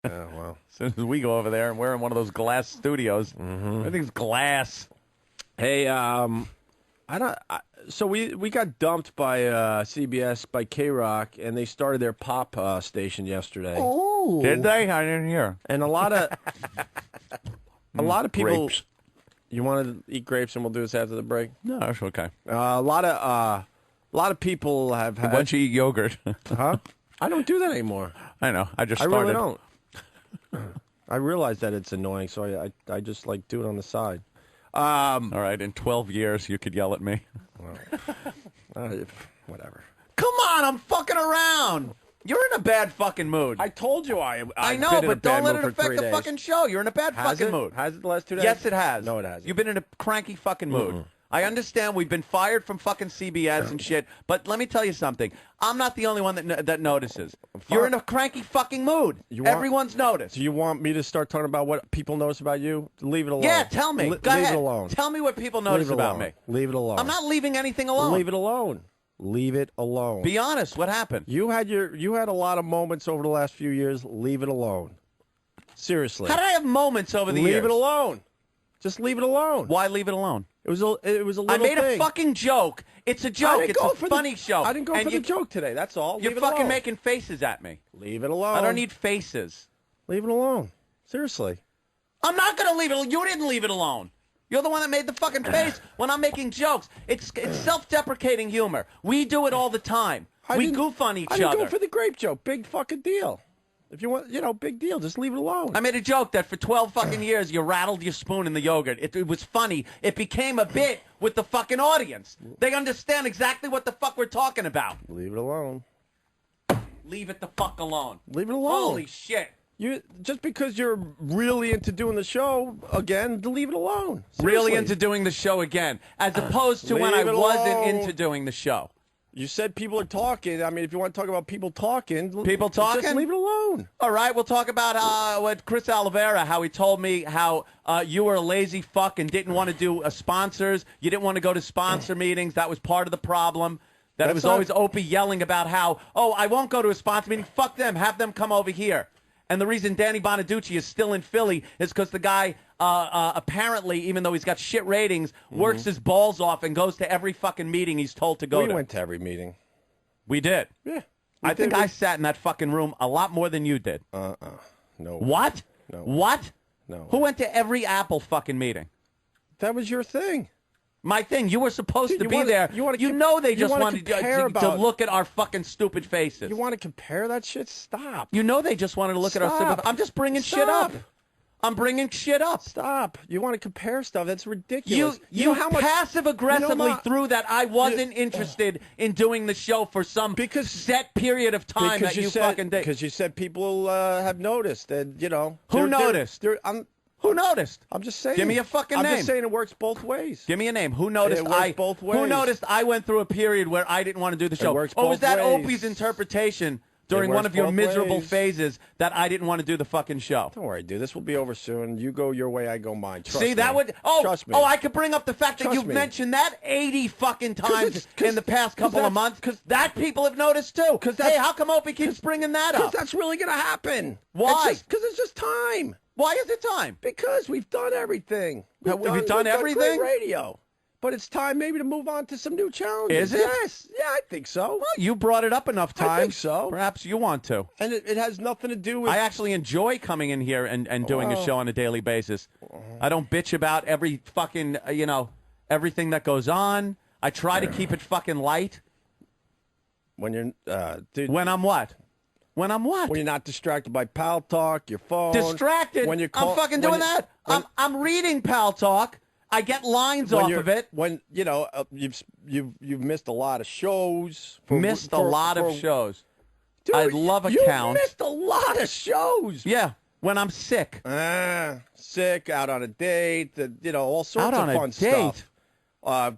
Well. As soon as we go over there and we're in one of those glass studios, everything's glass. Hey, so we got dumped by CBS by K-Rock, and they started their pop station yesterday. Oh, did they? I didn't hear. And a lot of people. Grapes. You want to eat grapes, and we'll do this after the break. No, that's okay. A lot of people have had. Why don't you eat yogurt? Huh? I don't do that anymore. I know. I just I started. really don't. I realize that it's annoying, so I just like do it on the side. All right, in 12 years, you could yell at me. Whatever. Come on, I'm fucking around. You're in a bad fucking mood. I told you I know, been in a but bad don't let mood it for affect 3 the days. fucking show. You're in a bad Has fucking it? mood. Has it the last 2 days? Yes, it has. No, it hasn't. You've been in a cranky fucking mood. I understand we've been fired from fucking CBS and shit, but let me tell you something. I'm not the only one that notices. You're in a cranky fucking mood. Everyone's noticed. Do you want me to start talking about what people notice about you? Leave it alone. Yeah, tell me. Go leave ahead. it alone. Tell me what people notice about me. Leave it alone. I'm not leaving anything alone. Leave it alone. Leave it alone. Be honest. What happened? You had a lot of moments over the last few years. Leave it alone. Seriously. How did I have moments over the years? Leave it alone. Just leave it alone. Why leave it alone? It was a little I made thing. a fucking joke. It's a joke. It's a funny show. I didn't go for the joke today. That's all. You're Leave it fucking alone. making faces at me. Leave it alone. I don't need faces. Leave it alone. Seriously. I'm not going to leave it alone. You didn't leave it alone. You're the one that made the fucking face when I'm making jokes. It's self-deprecating humor. We do it all the time. We goof on each other. I didn't go for the grape joke. Big fucking deal. If you want, big deal. Just leave it alone. I made a joke that for 12 fucking years you rattled your spoon in the yogurt. It was funny. It became a bit with the fucking audience. They understand exactly what the fuck we're talking about. Leave it alone. Leave it the fuck alone. Leave it alone. Holy shit. Just because you're really into doing the show again, leave it alone. Seriously. Really into doing the show again, as opposed to when I wasn't into doing the show. You said people are talking. I mean, if you want to talk about people talking, just leave it alone. All right, we'll talk about what Chris Oliveira, how he told me how you were a lazy fuck and didn't want to do sponsors. You didn't want to go to sponsor meetings. That was part of the problem. It was always Opie yelling about how, I won't go to a sponsor meeting. Fuck them. Have them come over here. And the reason Danny Bonaducci is still in Philly is because the guy apparently, even though he's got shit ratings, works his balls off and goes to every fucking meeting he's told to go to. We went to every meeting. We did. Yeah. I think I sat in that fucking room a lot more than you did. No. What? No. What? No. Who went to every Apple fucking meeting? That was your thing. My thing. You were supposed to be there. You know they just wanted to look at our fucking stupid faces. You want to compare that shit? Stop. You know they just wanted to look at our stupid. I'm just bringing shit up. I'm bringing shit up. Stop. You want to compare stuff? That's ridiculous. You know how much passive-aggressively threw that I wasn't interested in doing the show for some set period of time that you fucking did. Because you said people have noticed. And, Who noticed? Who noticed? I'm just saying. Give me a fucking name. I'm just saying it works both ways. Give me a name. Who noticed? It works both ways. Who noticed I went through a period where I didn't want to do the show? It works was both that ways. Opie's interpretation during one of your miserable phases that I didn't want to do the fucking show? Don't worry, dude. This will be over soon. You go your way, I go mine. Trust See, me. that would... Trust me. I could bring up the fact that you've mentioned that 80 fucking times in the past couple of months. Because that people have noticed, too. Hey, how come Opie keeps bringing that up? Because that's really going to happen. Why? Because it's just time. Why is it time? Because we've done everything. We've done everything? Great radio. But it's time maybe to move on to some new challenges. Is it? Yes. Yeah, I think so. Well, you brought it up enough times. I think so. Perhaps you want to. And it has nothing to do with... I actually enjoy coming in here and doing a show on a daily basis. I don't bitch about every fucking, everything that goes on. I try to keep it fucking light. When you're... dude, when I'm what? When I'm what? When you're not distracted by Pal Talk, your phone. Distracted? When I'm fucking doing that. I'm reading Pal Talk. I get lines off of it. When you've missed a lot of shows. Missed a lot of shows. Dude, I love a count. You missed a lot of shows. Yeah, when I'm sick. Sick, out on a date, all sorts of fun stuff.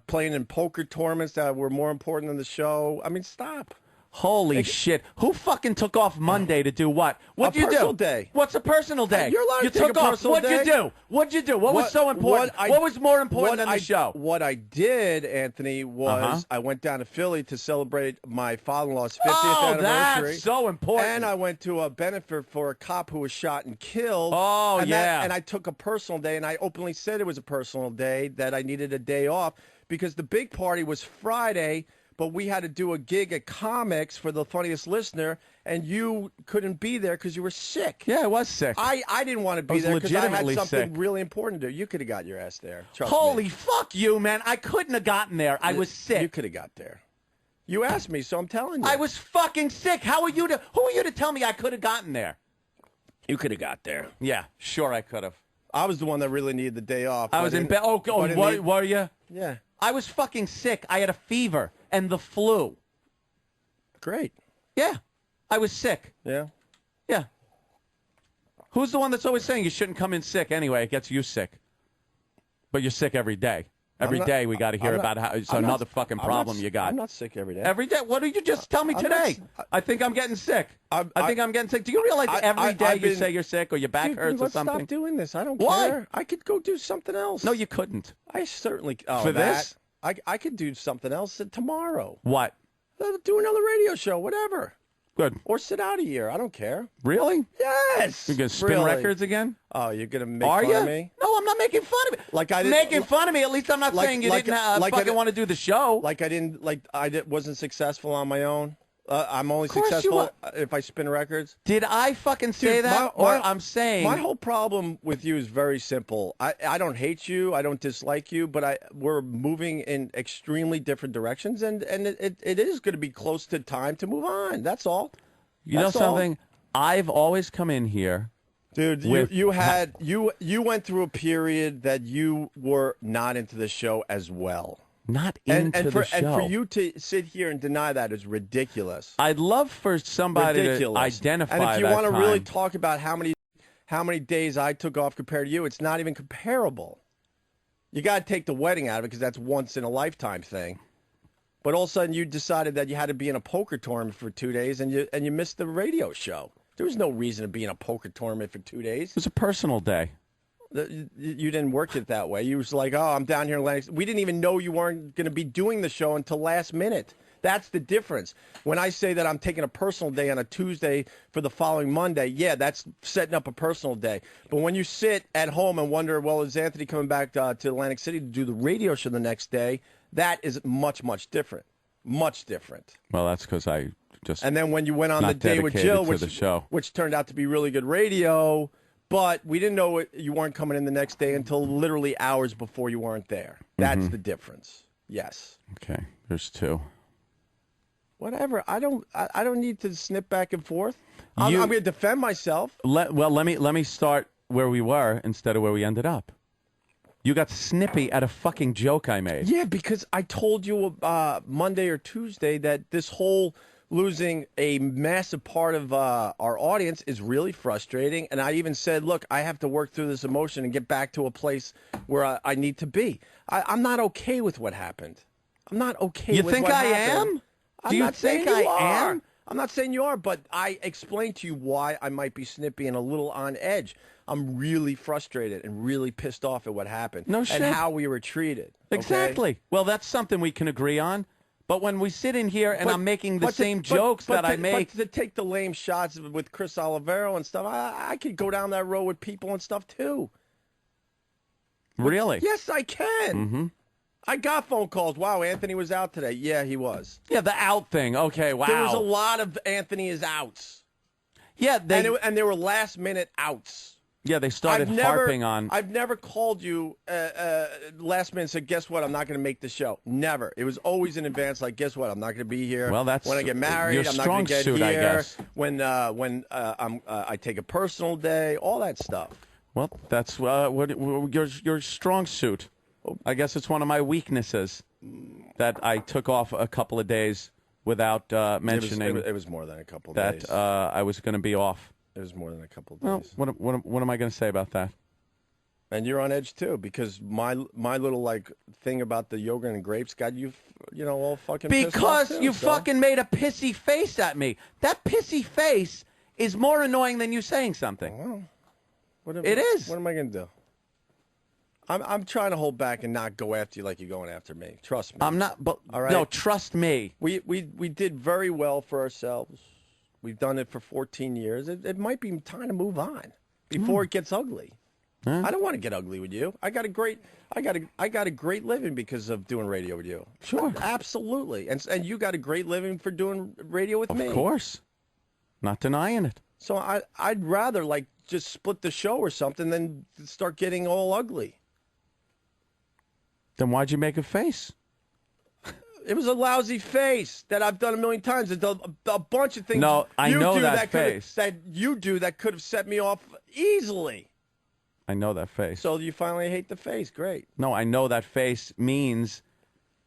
Playing in poker tournaments that were more important than the show. I mean, stop. Holy shit! Who fucking took off Monday to do what? What'd you do? Personal day. What's a personal day? You're allowed you to take took a off. personal What'd you day. do? What'd you do? What was so important? What was more important than the show? What I did, Anthony, was I went down to Philly to celebrate my father-in-law's 50th anniversary. That's so important. And I went to a benefit for a cop who was shot and killed. Oh, and I took a personal day, and I openly said it was a personal day, that I needed a day off, because the big party was Friday, but we had to do a gig at Comics for the Funniest Listener, and you couldn't be there because you were sick. Yeah, I was sick. I didn't want to be there because I had something really important to do. You could have got your ass there. Trust Holy me. fuck you, man. I couldn't have gotten there. I was sick. You could have got there. You asked me, so I'm telling you. I was fucking sick. Who are you to tell me I could have gotten there? You could have got there. Yeah, sure I could have. I was the one that really needed the day off. I was in bed. Oh, were you? Yeah. I was fucking sick. I had a fever and the flu. Great. Yeah. I was sick. Yeah. Yeah. Who's the one that's always saying you shouldn't come in sick anyway? It gets you sick. But you're sick every day. Every day we got to hear about how it's another fucking problem you got. I'm not sick every day. Every day? What did you just tell me today? I think I'm getting sick. I think I'm getting sick. Do you realize every day you say you're sick or your back hurts or something? Stop doing this. I don't Why? care. I could go do something else. No, you couldn't. I certainly For this? I could do something else tomorrow. What? Do another radio show, whatever. Good. Or sit out a year. I don't care. Really? Yes. You're going to spin records again? Oh, you're going to make fun of me? No, I'm not making fun of it. Like I didn't, making fun of me. At least I'm not saying you didn't fucking want to do the show. Like I wasn't successful on my own. I'm only successful if I spin records. Did I fucking say that? I'm saying my whole problem with you is very simple. I don't hate you. I don't dislike you, but we're moving in extremely different directions, and it is going to be close to time to move on. That's all. You know something? I've always come in here. Dude, you went through a period that you were not into the show as well. Not into the show. And for you to sit here and deny that is ridiculous. I'd love for somebody to identify that. And if you want to really talk about how many days I took off compared to you, it's not even comparable. You got to take the wedding out of it because that's once in a lifetime thing. But all of a sudden you decided that you had to be in a poker tournament for 2 days and you missed the radio show. There was no reason to be in a poker tournament for 2 days. It was a personal day. You didn't work it that way. You was like, oh, I'm down here in Atlantic. We didn't even know you weren't going to be doing the show until last minute. That's the difference. When I say that I'm taking a personal day on a Tuesday for the following Monday, yeah, that's setting up a personal day. But when you sit at home and wonder, well, is Anthony coming back to Atlantic City to do the radio show the next day? That is much, much different. Much different. Well, that's because I just And then when you went on the day with Jill, which turned out to be really good radio, but we didn't know you weren't coming in the next day until literally hours before you weren't there. That's the difference. Yes. Okay. There's two. Whatever. I don't need to snip back and forth. I'm going to defend myself. Let me start where we were instead of where we ended up. You got snippy at a fucking joke I made. Yeah, because I told you Monday or Tuesday that this whole losing a massive part of our audience is really frustrating. And I even said, look, I have to work through this emotion and get back to a place where I need to be. I'm not okay with what happened. I'm not okay with what happened. You think I am? Do you think I am? I'm not saying you are, but I explained to you why I might be snippy and a little on edge. I'm really frustrated and really pissed off at what happened. No shit. And how we were treated. Exactly. Okay? Well, that's something we can agree on. But when we sit in here and I'm making the same jokes that I make. But to take the lame shots with Chris Olivero and stuff, I could go down that road with people and stuff too. Really? Yes, I can. Mm-hmm. I got phone calls. Wow, Anthony was out today. Yeah, he was. Yeah, the out thing. Okay, wow. There was a lot of Anthony is outs. Yeah, and they were last minute outs. Yeah, they started harping on. I've never called you last minute and said, guess what, I'm not going to make the show. Never. It was always in advance, like, guess what, I'm not going to be here. Well, that's when I get married, I'm not going to get suit, here. I guess. When I take a personal day, all that stuff. Well, that's your strong suit. I guess it's one of my weaknesses that I took off a couple of days without mentioning. It was more than a couple of days. That I was going to be off. It was more than a couple of days. Well, what am I going to say about that? And you're on edge too, because my little like thing about the yogurt and grapes got you, all fucking pissed off Because too, you so. fucking made a pissy face at me. That pissy face is more annoying than you saying something. Well, It is. What am I gonna do? I'm trying to hold back and not go after you like you're going after me. Trust me. I'm not. But All right? no, trust me. We did very well for ourselves. We've done it for 14 years. It might be time to move on before it gets ugly. I don't want to get ugly with you. I got a great living because of doing radio with you. Sure. Absolutely. And you got a great living for doing radio with me. Of course. Not denying it. So I'd rather like just split the show or something than start getting all ugly. Then why'd you make a face? It was a lousy face that I've done a million times. It's a bunch of things. No, I you know do that face. that you do that could have set me off easily. I know that face. So you finally hate the face. Great. No, I know that face means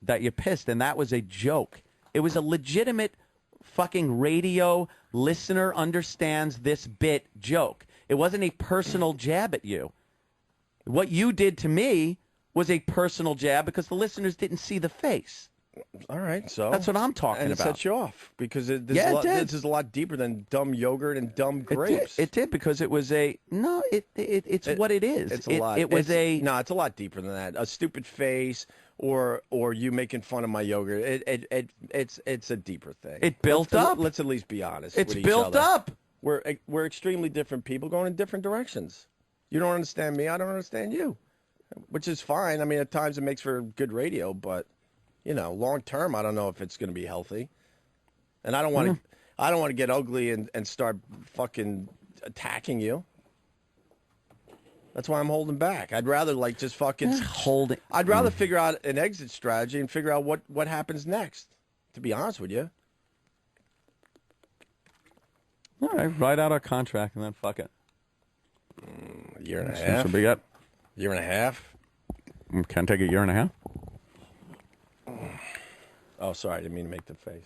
that you're pissed, and that was a joke. It was a legitimate fucking radio listener understands this bit joke. It wasn't a personal jab at you. What you did to me was a personal jab because the listeners didn't see the face. All right, so That's what I'm talking and about. it sets you off because Yeah, it did. this is a lot deeper than dumb yogurt and dumb grapes. It did because it was a no. It's what it is. It's a lot. It was no. It's a lot deeper than that. A stupid face or you making fun of my yogurt. It's a deeper thing. It built up. Let's at least be honest. It's with each built other. up. We're extremely different people going in different directions. You don't understand me. I don't understand you, which is fine. I mean, at times it makes for good radio, but long term, I don't know if it's going to be healthy. And I don't want to. I don't want to get ugly and start fucking attacking you. That's why I'm holding back. I'd rather like just fucking holding. I'd rather figure out an exit strategy and figure out what happens next. To be honest with you. All right, write out our contract and then fuck it. A year and a That's half. what we got. Year and a half. Can take a year and a half. Oh, sorry, I didn't mean to make the face.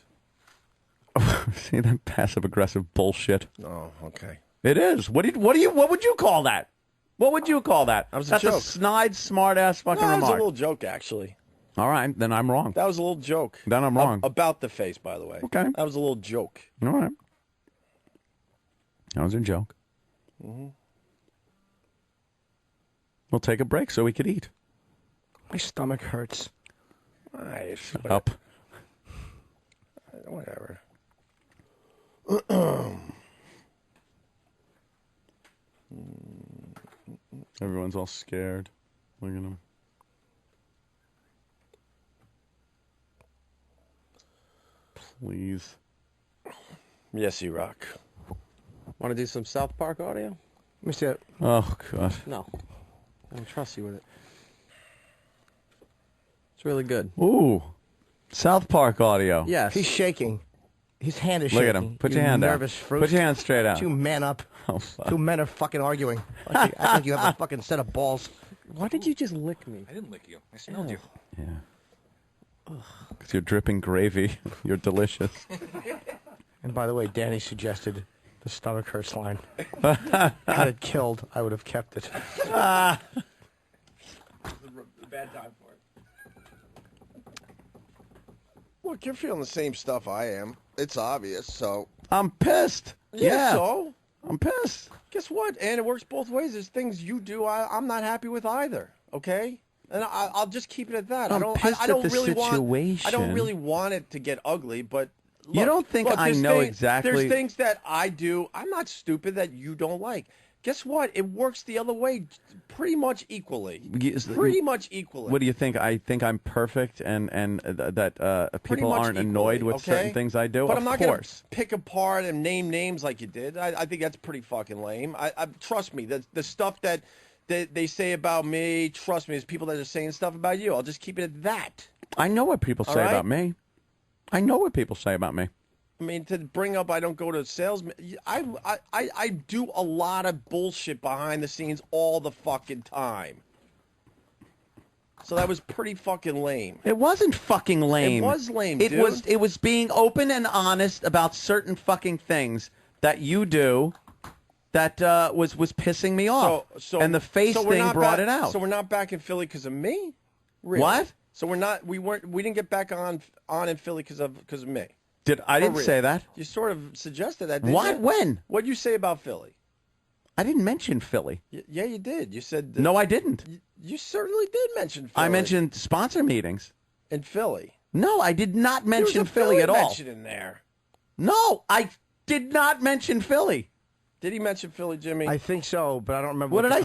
See that passive aggressive bullshit. Oh, okay. It is. What would you call that? What would you call that? That was a That's joke. a snide, smart ass fucking That was a remark. little joke, actually. All right, then I'm wrong. That was a little joke. Then I'm wrong. About the face, by the way. Okay. That was a little joke. All right. That was a joke. We'll take a break so we could eat. My stomach hurts. Nice. Up. Whatever. Everyone's all scared. Look at them. Please. Yes, you rock. Want to do some South Park audio? Let me see it. Oh, God. No. I don't trust you with it. It's really good. Ooh. South Park audio. Yes. He's shaking. His hand is Look shaking. at him. Put You your hand out. nervous fruit. Put your hand straight out. Two men up. Oh, fuck. Two men are fucking arguing. I think you have a fucking set of balls. Why did you just lick me? I didn't lick you. I smelled you. Yeah. Because you're dripping gravy. You're delicious. And by the way, Danny suggested the stomach hurts line. Had it killed, I would have kept it. Bad time for it. Look, you're feeling the same stuff I am. It's obvious, so. I'm pissed. Yeah. So? I'm pissed. Guess what? And it works both ways. There's things you do I'm not happy with either, okay? And I'll just keep it at that. I'm pissed I don't at the really situation. I don't really want it to get ugly, but look, You don't think I there's know exactly- There's things that I do. I'm not stupid that you don't like. Guess what? It works the other way pretty much equally. Pretty much equally. What do you think? I think I'm perfect and that Pretty people much aren't equally, annoyed with okay? certain things I do? But of I'm not going to course. pick apart and name names like you did. I think that's pretty fucking lame. I trust me. The stuff that they say about me, trust me, there's people that are saying stuff about you. I'll just keep it at that. I know what people say right? about me. I know what people say about me. I mean, to bring up I don't go to salesmen. I do a lot of bullshit behind the scenes all the fucking time. So that was pretty fucking lame. It wasn't fucking lame. It was lame, It dude. It was being open and honest about certain fucking things that you do that was pissing me off. And the face so we're thing not brought back- it out. So we're not back in Philly because of me? Really? What? So we didn't get back on in Philly because of me. I didn't real. say that. You sort of suggested that, didn't What? you? When? What'd you say about Philly? I didn't mention Philly. Yeah, you did. You said that No, I didn't. You certainly did mention Philly. I mentioned sponsor meetings. in Philly. No, I did not There was mention a Philly at all. mention in there. No, I did not mention Philly. Did he mention Philly, Jimmy? I think so, but I don't remember. What did I